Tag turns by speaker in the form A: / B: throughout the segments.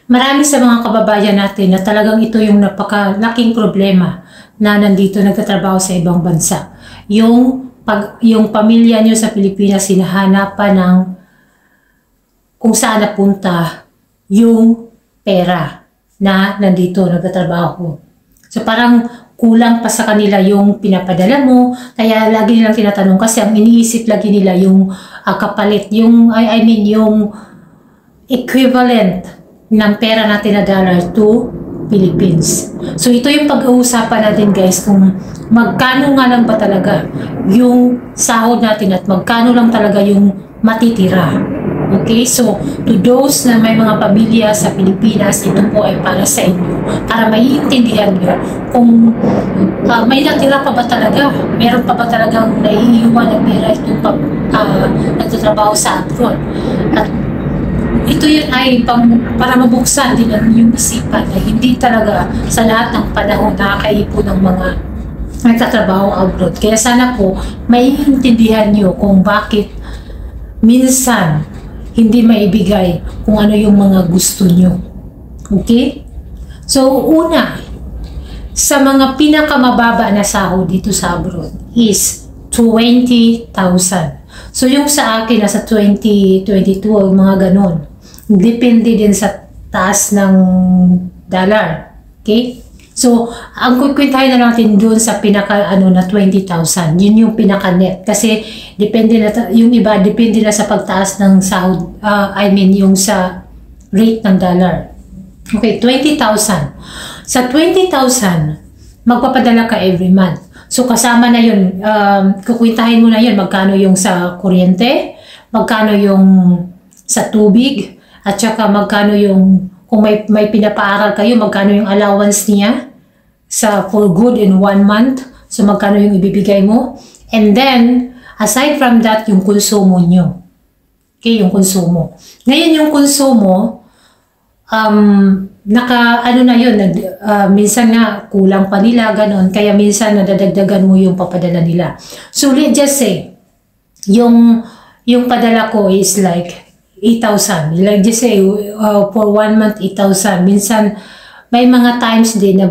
A: Marami sa mga kababayan natin na talagang ito yung napakalaking problema na nandito nagtatrabaho sa ibang bansa. Yung pamilya nyo sa Pilipinas, hinahanapan ng kung saan napunta yung pera na nandito nagtatrabaho. So parang kulang pa sa kanila yung pinapadala mo, kaya lagi nilang tinatanong kasi ang iniisip lagi nila yung kapalit, yung yung equivalent ng pera natin na dollar to Philippines. So ito yung pag-uusapan natin guys, kung magkano nga lang ba talaga yung sahod natin at magkano lang talaga yung matitira. Okay, so to those na may mga pamilya sa Pilipinas, ito po ay para sa inyo, para maiintindihan nyo kung may natira pa ba talaga, meron pa ba talagang naiiwan na pera itong nagtatrabaho sa abroad. At ito yun ay para mabuksan din yung isipan na hindi talaga sa lahat ng panahon nakakaipon ng mga nagtatrabaho abroad. Kaya sana po maiintindihan nyo kung bakit minsan hindi maibigay kung ano yung mga gusto nyo. Okay? So, una, sa mga pinakamababa na sahod dito sa abroad is 20,000. So, yung sa akin, nasa 2022, mga ganon. Depende din sa taas ng dollar. Okay? So, ang kukwentahin na natin doon sa pinaka na 20,000, yun yung pinaka net. Kasi depende na yung iba depende na sa pagtaas ng sahod, yung sa rate ng dollar. Okay, 20,000. Sa 20,000, magpapadala ka every month. So kasama na yun, kukwentahin mo na yun magkano yung sa kuryente, magkano yung sa tubig, at saka magkano yung kung may pinapaaral kayo, magkano yung allowance niya for good in 1 month. So, magkano yung ibibigay mo. And then, aside from that, yung konsumo nyo. Okay, yung konsumo. Ngayon, yung konsumo, minsan nga kulang pa nila, ganon. Kaya minsan nadadagdagan mo yung papadala nila. So, let's just say, yung padala ko is like 8,000. Like just say, for 1 month, 8,000. Minsan, may mga times din na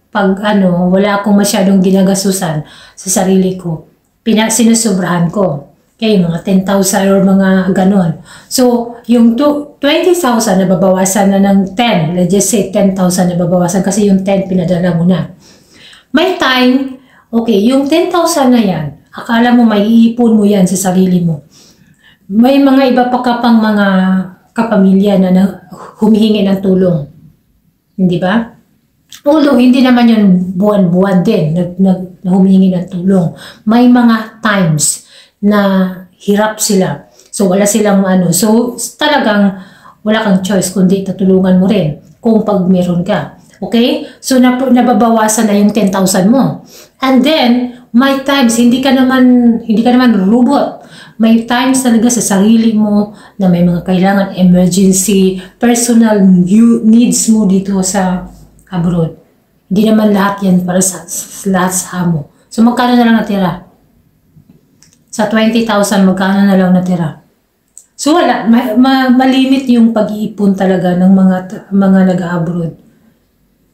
A: pag wala akong masyadong ginagasusan sa sarili ko, sinusobrahan ko. Okay, mga 10,000 or mga ganon. So, yung 20,000 nababawasan na ng 10. Let's just say, 10,000 nababawasan kasi yung 10 pinadala mo na. May time, okay, yung 10,000 na yan, akala mo may iipon mo yan sa sarili mo. May mga iba pa ka pang mga kapamilya na humihingi ng tulong. Hindi ba? Although, hindi naman yun buwan-buwan din na humihingi ng tulong. May mga times na hirap sila. So, wala silang So, talagang wala kang choice kundi tutulungan mo rin kung pag meron ka. Okay? So, nababawasan na yung 10,000 mo. And then, may times, hindi ka naman robot. May times talaga sa sarili mo na may mga kailangan emergency, personal needs mo dito sa abroad. Hindi naman lahat yan para sa lahat sa mo. So, magkano na lang natira? Sa 20,000, magkano na lang natira? So, wala. Malimit yung pag-iipon talaga ng mga nag-abroad.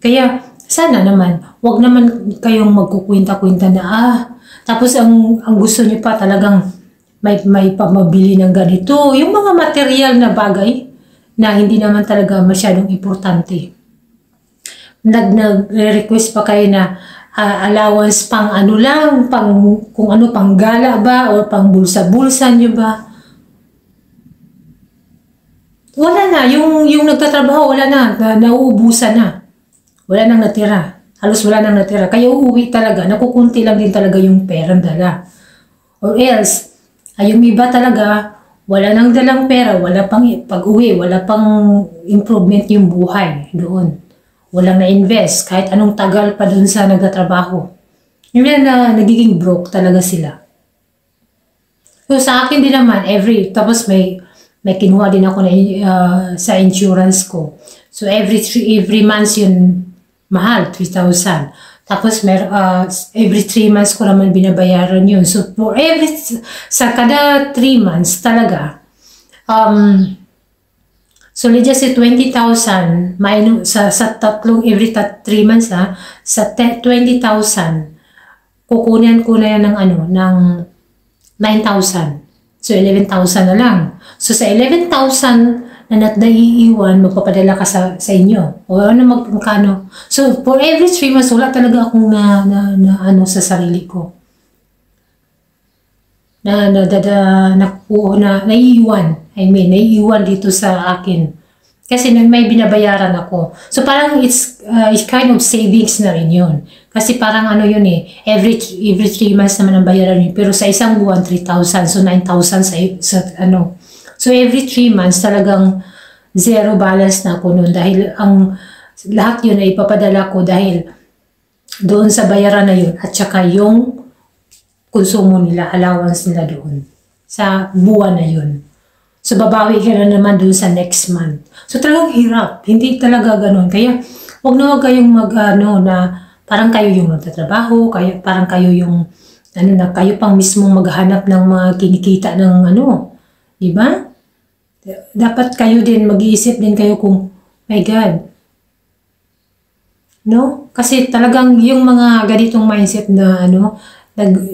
A: Kaya, sana naman, wag naman kayong magkukwenta-kwenta na, tapos ang gusto niyo pa talagang may pamabili ng ganito. Yung mga material na bagay na hindi naman talaga masyadong importante. Nag-request pa kayo na allowance pang pang gala ba o pang bulsa-bulsa nyo ba? Wala na. Yung nagtatrabaho, wala na. Nauubusan na. Wala nang natira. Halos wala nang natira. Kaya uuwi talaga. Nakukunti lang din talaga yung perang dala. Or else, yung iba talaga, wala nang dalang pera, wala pang pag-uwi, wala pang improvement yung buhay doon. Walang na-invest, kahit anong tagal pa doon sa nagtatrabaho. Yung na nagiging broke talaga sila. So sa akin din naman, tapos may kinuha din ako sa insurance ko. So every month yun, mahal, 3,000. Tapos every 3 months ko naman binabayaran yun. So sa kada 3 months talaga, So, let's just say 20,000 minus sa tatlong every 3 months sa 20,000 kukunin ko na yan ng ng 9,000. So, 11,000 na lang. So, sa 11,000 na naiiwan, magpapadala ka sa inyo. O magkano. So, for every 3 months, wala talaga akong sa sarili ko. Naiiwan. Naiiwan dito sa akin. Kasi may binabayaran ako. So, parang it's kind of savings na rin yun. Kasi parang yun every 3 months naman ang bayaran yun. Pero sa isang buwan, 3,000. So, 9,000 sa So, every 3 months talagang zero balance na ako noon. Dahil lahat yun ay ipapadala ko dahil doon sa bayaran na yun. At saka yung konsumo nila, allowance nila doon. Sa buwan na yun. So, babawi ka na naman doon sa next month. So, talagang hirap. Hindi talaga ganun. Kaya, huwag kayong na parang kayo yung nagtatrabaho, parang kayo yung, kayo pang mismong maghanap ng mga kinikita ng di ba? Dapat kayo din, mag-iisip din kayo kung, my God. No? Kasi talagang yung mga ganitong mindset na,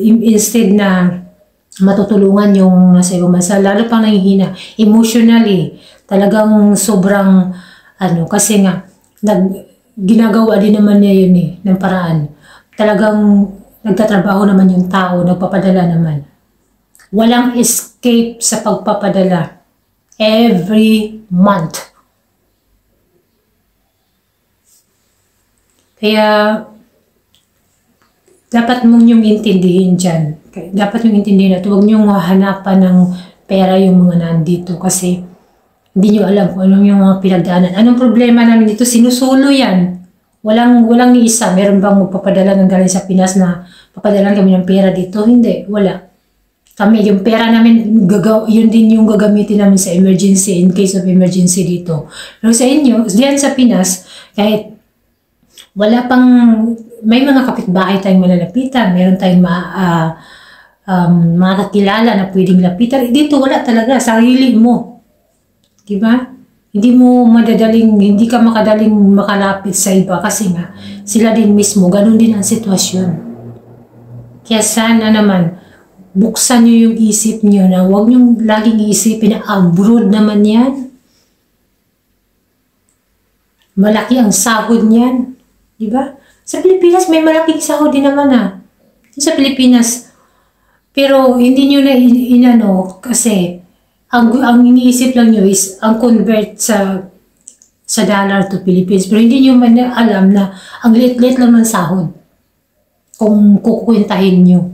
A: instead na matutulungan yung nasa ibang bansa, lalo pang nangihina. Emotionally, talagang sobrang, kasi nga, ginagawa din naman niya yun ng paraan. Talagang nagtatrabaho naman yung tao, nagpapadala naman. Walang escape sa pagpapadala. Every month. Kaya, dapat mong yung intindihin dyan. Dapat yung intindihin at huwag niyong hahanapan ng pera yung mga nandito kasi hindi niyo alam kung anong yung mga pinagdaanan. Anong problema namin dito? Sinusulo yan. Walang ni isa. Meron bang magpapadala ng galing sa Pinas na papadalan kami ng pera dito? Hindi. Wala. Kami, yung pera namin, yun din yung gagamitin namin sa emergency, in case of emergency dito. Pero sa inyo, diyan sa Pinas, kahit wala pang, may mga kapitbahay tayong malalapitan, meron tayong mga kakilala na pwedeng lapitan. Dito wala talaga, sarili mo. Diba? Hindi ka makadaling makalapit sa iba kasi nga, sila din mismo, ganun din ang sitwasyon. Kaya sana naman, buksan nyo yung isip nyo na huwag nyo laging iisipin na abroad naman yan. Malaki ang sahod niyan. Diba? Sa Pilipinas, may malaking sahod din naman sa Pilipinas. Pero hindi nyo na kasi ang iniisip lang nyo is ang convert sa dollar to Philippines. Pero hindi nyo man alam na ang liit-liit lang ng sahod kung kukwentahin nyo.